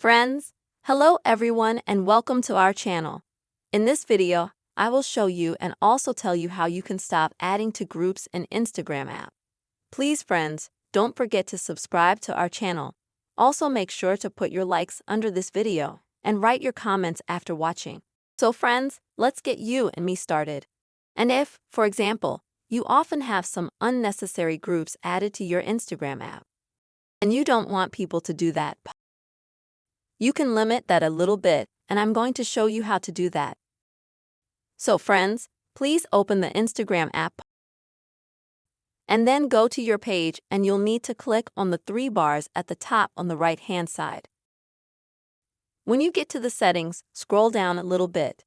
Friends, hello everyone and welcome to our channel. In this video, I will show you and also tell you how you can stop adding to groups in Instagram app. Please friends, don't forget to subscribe to our channel. Also make sure to put your likes under this video and write your comments after watching. So friends, let's get you and me started. And if, for example, you often have some unnecessary groups added to your Instagram app, and you don't want people to do that, you can limit that a little bit, and I'm going to show you how to do that. So friends, please open the Instagram app and then go to your page and you'll need to click on the three bars at the top on the right-hand side. When you get to the settings, scroll down a little bit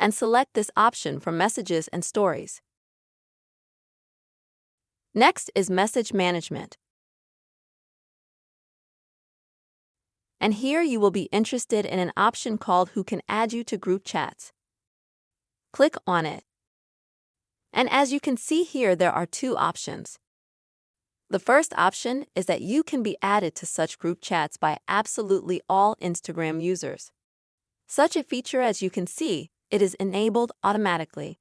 and select this option for messages and stories. Next is message management. And here you will be interested in an option called Who Can Add You to Group Chats. Click on it. And as you can see here, there are two options. The first option is that you can be added to such group chats by absolutely all Instagram users. Such a feature, as you can see, it is enabled automatically.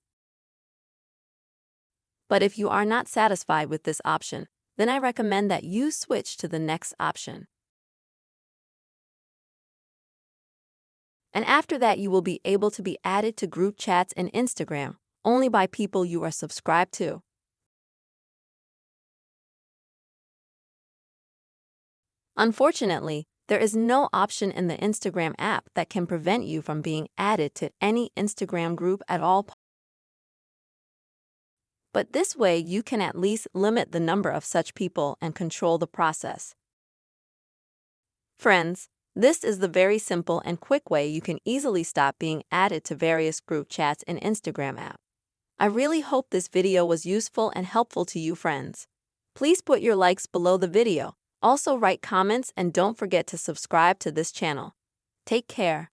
But if you are not satisfied with this option, then I recommend that you switch to the next option. And after that, you will be able to be added to group chats in Instagram only by people you are subscribed to. Unfortunately, there is no option in the Instagram app that can prevent you from being added to any Instagram group at all. But this way, you can at least limit the number of such people and control the process. Friends, this is the very simple and quick way you can easily stop being added to various group chats in Instagram app. I really hope this video was useful and helpful to you friends. Please put your likes below the video. Also write comments and don't forget to subscribe to this channel. Take care.